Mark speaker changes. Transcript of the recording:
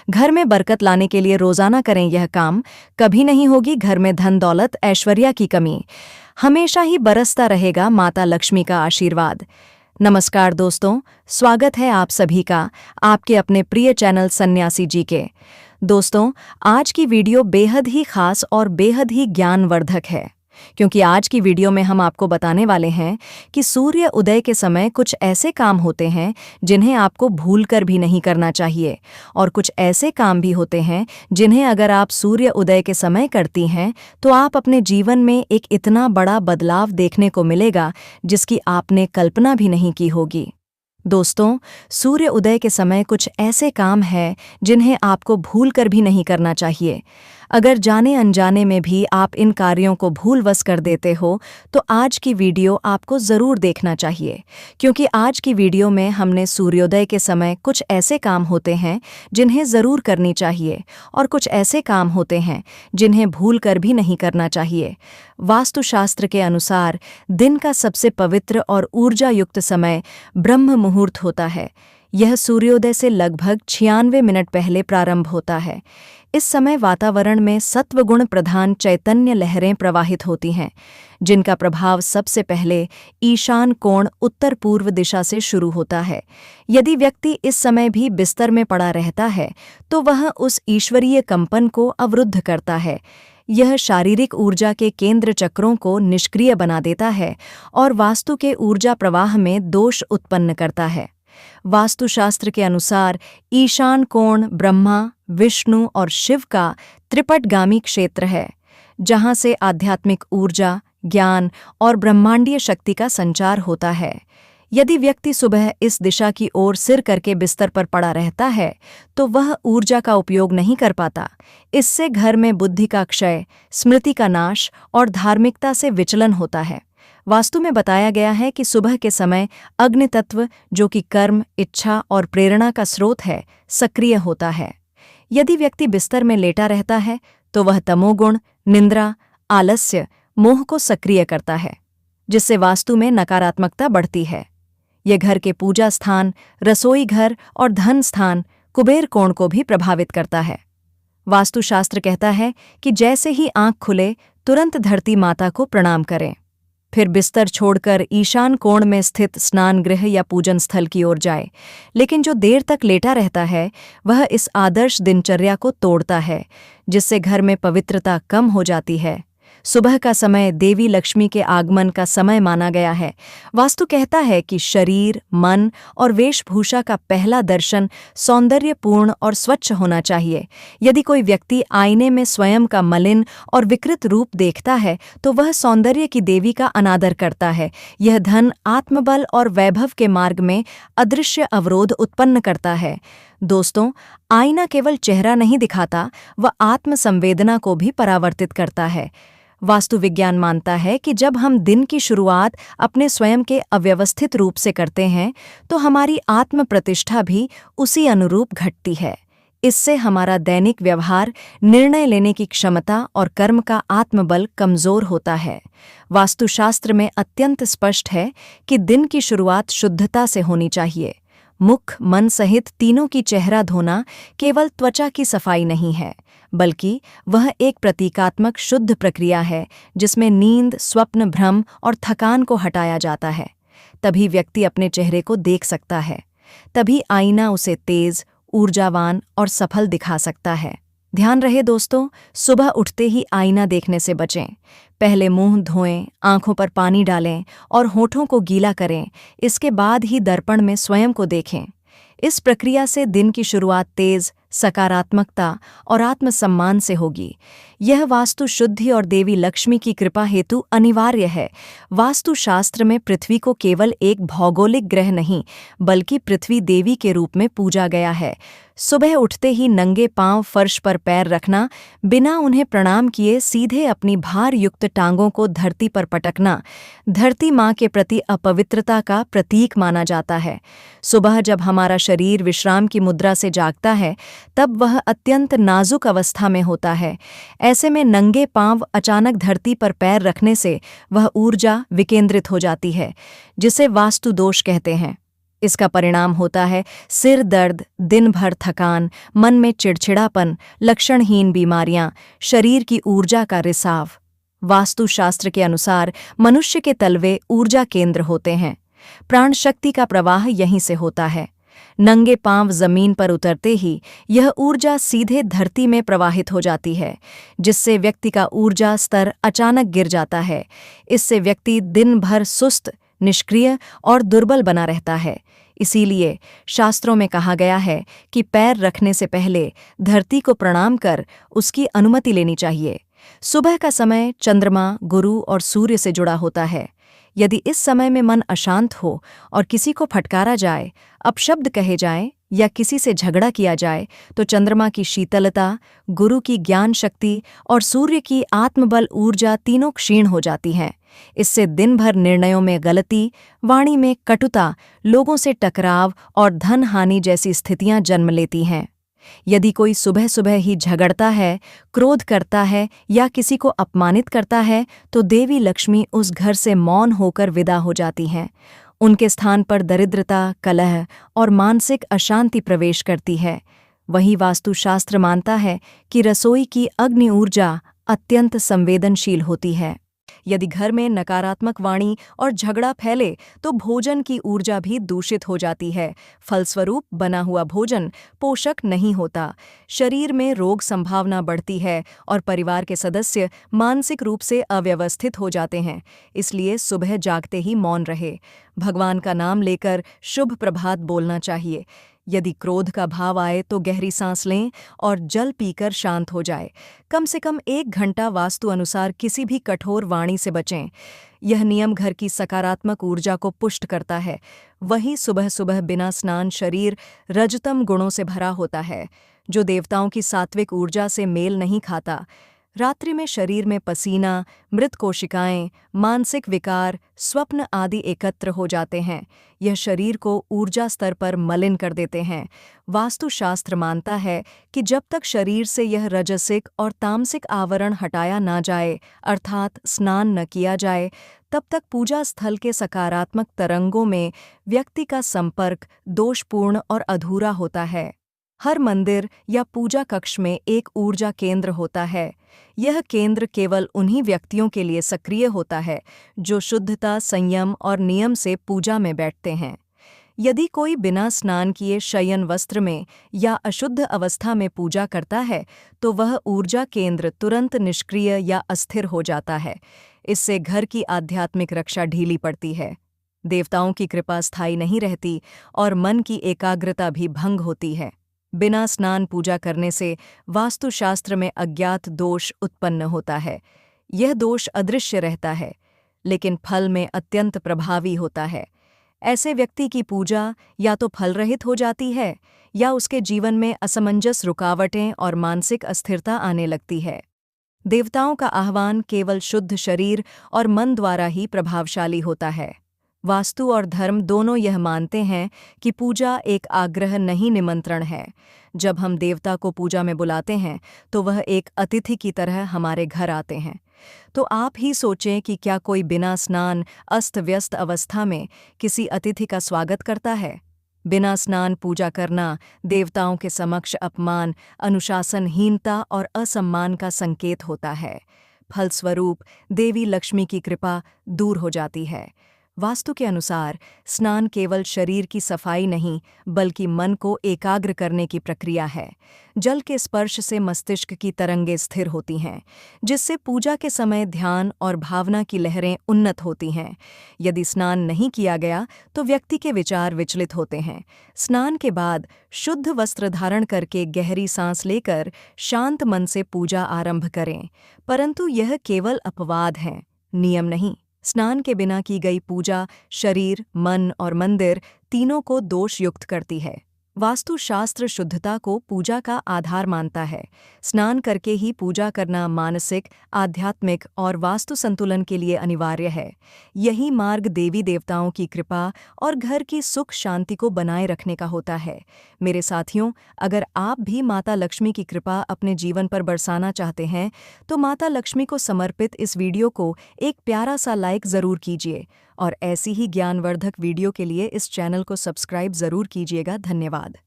Speaker 1: घर में बरकत लाने के लिए रोजाना करें यह काम, कभी नहीं होगी घर में धन दौलत ऐश्वर्या की कमी। हमेशा ही बरसता रहेगा माता लक्ष्मी का आशीर्वाद। नमस्कार दोस्तों, स्वागत है आप सभी का आपके अपने प्रिय चैनल सन्यासी जी के। दोस्तों, आज की वीडियो बेहद ही खास और बेहद ही ज्ञानवर्धक है, क्योंकि आज की वीडियो में हम आपको बताने वाले हैं कि सूर्य उदय के समय कुछ ऐसे काम होते हैं जिन्हें आपको भूलकर भी नहीं करना चाहिए, और कुछ ऐसे काम भी होते हैं जिन्हें अगर आप सूर्य उदय के समय करती हैं तो आप अपने जीवन में एक इतना बड़ा बदलाव देखने को मिलेगा जिसकी आपने कल्पना भी नहीं की होगी। दोस्तों, सूर्य उदय के समय कुछ ऐसे काम हैं जिन्हें आपको भूलकर भी नहीं करना चाहिए। अगर जाने अनजाने में भी आप इन कार्यों को भूलवश कर देते हो तो आज की वीडियो आपको ज़रूर देखना चाहिए, क्योंकि आज की वीडियो में हमने सूर्योदय के समय कुछ ऐसे काम होते हैं जिन्हें ज़रूर करनी चाहिए और कुछ ऐसे काम होते हैं जिन्हें भूलकर भी नहीं करना चाहिए। वास्तुशास्त्र के अनुसार दिन का सबसे पवित्र और ऊर्जा युक्त समय ब्रह्म मुहूर्त होता है। यह सूर्योदय से लगभग 96 मिनट पहले प्रारंभ होता है। इस समय वातावरण में सत्वगुण प्रधान चैतन्य लहरें प्रवाहित होती हैं, जिनका प्रभाव सबसे पहले ईशान कोण उत्तर पूर्व दिशा से शुरू होता है। यदि व्यक्ति इस समय भी बिस्तर में पड़ा रहता है तो वह उस ईश्वरीय कंपन को अवरुद्ध करता है। यह शारीरिक ऊर्जा के केंद्र चक्रों को निष्क्रिय बना देता है और वास्तु के ऊर्जा प्रवाह में दोष उत्पन्न करता है। वास्तुशास्त्र के अनुसार ईशान कोण ब्रह्मा, विष्णु और शिव का त्रिपटगामी क्षेत्र है, जहां से आध्यात्मिक ऊर्जा, ज्ञान और ब्रह्मांडीय शक्ति का संचार होता है। यदि व्यक्ति सुबह इस दिशा की ओर सिर करके बिस्तर पर पड़ा रहता है तो वह ऊर्जा का उपयोग नहीं कर पाता। इससे घर में बुद्धि का क्षय, स्मृति का नाश और धार्मिकता से विचलन होता है। वास्तु में बताया गया है कि सुबह के समय अग्नि तत्व, जो कि कर्म, इच्छा और प्रेरणा का स्रोत है, सक्रिय होता है। यदि व्यक्ति बिस्तर में लेटा रहता है तो वह तमोगुण, निंद्रा, आलस्य, मोह को सक्रिय करता है, जिससे वास्तु में नकारात्मकता बढ़ती है। यह घर के पूजा स्थान, रसोई घर और धन स्थान कुबेर कोण को भी प्रभावित करता है। वास्तुशास्त्र कहता है कि जैसे ही आंख खुले तुरंत धरती माता को प्रणाम करें, फिर बिस्तर छोड़कर ईशान कोण में स्थित स्नान गृह या पूजन स्थल की ओर जाए। लेकिन जो देर तक लेटा रहता है वह इस आदर्श दिनचर्या को तोड़ता है, जिससे घर में पवित्रता कम हो जाती है। सुबह का समय देवी लक्ष्मी के आगमन का समय माना गया है। वास्तु कहता है कि शरीर, मन और वेशभूषा का पहला दर्शन सौंदर्यपूर्ण और स्वच्छ होना चाहिए। यदि कोई व्यक्ति आईने में स्वयं का मलिन और विकृत रूप देखता है तो वह सौंदर्य की देवी का अनादर करता है। यह धन, आत्मबल और वैभव के मार्ग में अदृश्य अवरोध उत्पन्न करता है। दोस्तों, आईना केवल चेहरा नहीं दिखाता, वह आत्म संवेदना को भी परावर्तित करता है। वास्तु विज्ञान मानता है कि जब हम दिन की शुरुआत अपने स्वयं के अव्यवस्थित रूप से करते हैं तो हमारी आत्म प्रतिष्ठा भी उसी अनुरूप घटती है। इससे हमारा दैनिक व्यवहार, निर्णय लेने की क्षमता और कर्म का आत्मबल कमजोर होता है। वास्तुशास्त्र में अत्यंत स्पष्ट है कि दिन की शुरुआत शुद्धता से होनी चाहिए। मुख, मन सहित तीनों की चेहरा धोना केवल त्वचा की सफाई नहीं है, बल्कि वह एक प्रतीकात्मक शुद्ध प्रक्रिया है जिसमें नींद, स्वप्न, भ्रम और थकान को हटाया जाता है। तभी व्यक्ति अपने चेहरे को देख सकता है, तभी आईना उसे तेज, ऊर्जावान और सफल दिखा सकता है। ध्यान रहे दोस्तों, सुबह उठते ही आईना देखने से बचें। पहले मुंह धोएं, आंखों पर पानी डालें और होठों को गीला करें। इसके बाद ही दर्पण में स्वयं को देखें। इस प्रक्रिया से दिन की शुरुआत तेज, सकारात्मकता और आत्मसम्मान से होगी। यह वास्तु शुद्धि और देवी लक्ष्मी की कृपा हेतु अनिवार्य है। वास्तुशास्त्र में पृथ्वी को केवल एक भौगोलिक ग्रह नहीं, बल्कि पृथ्वी देवी के रूप में पूजा गया है। सुबह उठते ही नंगे पांव फर्श पर पैर रखना, बिना उन्हें प्रणाम किए सीधे अपनी भार युक्त टांगों को धरती पर पटकना, धरती माँ के प्रति अपवित्रता का प्रतीक माना जाता है। सुबह जब हमारा शरीर विश्राम की मुद्रा से जागता है, तब वह अत्यंत नाजुक अवस्था में होता है। ऐसे में नंगे पांव अचानक धरती पर पैर रखने से वह ऊर्जा विकेंद्रित हो जाती है, जिसे वास्तु दोष कहते हैं। इसका परिणाम होता है सिर दर्द, दिन भर थकान, मन में चिड़चिड़ापन, लक्षणहीन बीमारियां, शरीर की ऊर्जा का रिसाव। वास्तुशास्त्र के अनुसार मनुष्य के तलवे ऊर्जा केंद्र होते हैं। प्राण शक्ति का प्रवाह यहीं से होता है। नंगे पांव जमीन पर उतरते ही यह ऊर्जा सीधे धरती में प्रवाहित हो जाती है, जिससे व्यक्ति का ऊर्जा स्तर अचानक गिर जाता है। इससे व्यक्ति दिन भर सुस्त, निष्क्रिय और दुर्बल बना रहता है। इसीलिए शास्त्रों में कहा गया है कि पैर रखने से पहले धरती को प्रणाम कर उसकी अनुमति लेनी चाहिए। सुबह का समय चंद्रमा, गुरु और सूर्य से जुड़ा होता है। यदि इस समय में मन अशांत हो और किसी को फटकारा जाए, अपशब्द कहे जाएं या किसी से झगड़ा किया जाए, तो चंद्रमा की शीतलता, गुरु की ज्ञान शक्ति और सूर्य की आत्मबल ऊर्जा तीनों क्षीण हो जाती हैं। इससे दिन भर निर्णयों में गलती, वाणी में कटुता, लोगों से टकराव और धन हानि जैसी स्थितियां जन्म लेती हैं। यदि कोई सुबह सुबह ही झगड़ता है, क्रोध करता है या किसी को अपमानित करता है, तो देवी लक्ष्मी उस घर से मौन होकर विदा हो जाती हैं। उनके स्थान पर दरिद्रता, कलह और मानसिक अशांति प्रवेश करती है। वही वास्तुशास्त्र मानता है कि रसोई की अग्नि ऊर्जा अत्यंत संवेदनशील होती है। यदि घर में नकारात्मक वाणी और झगड़ा फैले तो भोजन की ऊर्जा भी दूषित हो जाती है। फलस्वरूप बना हुआ भोजन पोषक नहीं होता, शरीर में रोग संभावना बढ़ती है और परिवार के सदस्य मानसिक रूप से अव्यवस्थित हो जाते हैं। इसलिए सुबह जागते ही मौन रहे, भगवान का नाम लेकर शुभ प्रभात बोलना चाहिए। यदि क्रोध का भाव आए तो गहरी सांस लें और जल पीकर शांत हो जाए। कम से कम 1 घंटा वास्तु अनुसार किसी भी कठोर वाणी से बचें। यह नियम घर की सकारात्मक ऊर्जा को पुष्ट करता है। वहीं सुबह सुबह बिना स्नान शरीर रजतम गुणों से भरा होता है, जो देवताओं की सात्विक ऊर्जा से मेल नहीं खाता। रात्रि में शरीर में पसीना, मृत कोशिकाएं, मानसिक विकार, स्वप्न आदि एकत्र हो जाते हैं। यह शरीर को ऊर्जा स्तर पर मलिन कर देते हैं। वास्तुशास्त्र मानता है कि जब तक शरीर से यह रजसिक और तामसिक आवरण हटाया ना जाए, अर्थात स्नान न किया जाए, तब तक पूजा स्थल के सकारात्मक तरंगों में व्यक्ति का संपर्क दोषपूर्ण और अधूरा होता है। हर मंदिर या पूजा कक्ष में एक ऊर्जा केंद्र होता है। यह केंद्र केवल उन्हीं व्यक्तियों के लिए सक्रिय होता है जो शुद्धता, संयम और नियम से पूजा में बैठते हैं। यदि कोई बिना स्नान किए शयन वस्त्र में या अशुद्ध अवस्था में पूजा करता है, तो वह ऊर्जा केंद्र तुरंत निष्क्रिय या अस्थिर हो जाता है। इससे घर की आध्यात्मिक रक्षा ढीली पड़ती है, देवताओं की कृपा स्थायी नहीं रहती और मन की एकाग्रता भी भंग होती है। बिना स्नान पूजा करने से वास्तुशास्त्र में अज्ञात दोष उत्पन्न होता है। यह दोष अदृश्य रहता है, लेकिन फल में अत्यंत प्रभावी होता है। ऐसे व्यक्ति की पूजा या तो फलरहित हो जाती है या उसके जीवन में असमंजस, रुकावटें और मानसिक अस्थिरता आने लगती है। देवताओं का आह्वान केवल शुद्ध शरीर और मन द्वारा ही प्रभावशाली होता है। वास्तु और धर्म दोनों यह मानते हैं कि पूजा एक आग्रह नहीं, निमंत्रण है। जब हम देवता को पूजा में बुलाते हैं तो वह एक अतिथि की तरह हमारे घर आते हैं। तो आप ही सोचें कि क्या कोई बिना स्नान अस्त व्यस्त अवस्था में किसी अतिथि का स्वागत करता है? बिना स्नान पूजा करना देवताओं के समक्ष अपमान, अनुशासनहीनता और असम्मान का संकेत होता है। फलस्वरूप देवी लक्ष्मी की कृपा दूर हो जाती है। वास्तु के अनुसार स्नान केवल शरीर की सफाई नहीं, बल्कि मन को एकाग्र करने की प्रक्रिया है। जल के स्पर्श से मस्तिष्क की तरंगें स्थिर होती हैं, जिससे पूजा के समय ध्यान और भावना की लहरें उन्नत होती हैं। यदि स्नान नहीं किया गया तो व्यक्ति के विचार विचलित होते हैं। स्नान के बाद शुद्ध वस्त्र धारण करके गहरी सांस लेकर शांत मन से पूजा आरंभ करें, परंतु यह केवल अपवाद है, नियम नहीं। स्नान के बिना की गई पूजा शरीर, मन और मंदिर तीनों को दोषयुक्त करती है। वास्तुशास्त्र शुद्धता को पूजा का आधार मानता है। स्नान करके ही पूजा करना मानसिक, आध्यात्मिक और वास्तु संतुलन के लिए अनिवार्य है। यही मार्ग देवी देवताओं की कृपा और घर की सुख शांति को बनाए रखने का होता है। मेरे साथियों, अगर आप भी माता लक्ष्मी की कृपा अपने जीवन पर बरसाना चाहते हैं तो माता लक्ष्मी को समर्पित इस वीडियो को एक प्यारा सा लाइक ज़रूर कीजिए और ऐसी ही ज्ञानवर्धक वीडियो के लिए इस चैनल को सब्सक्राइब ज़रूर कीजिएगा। धन्यवाद।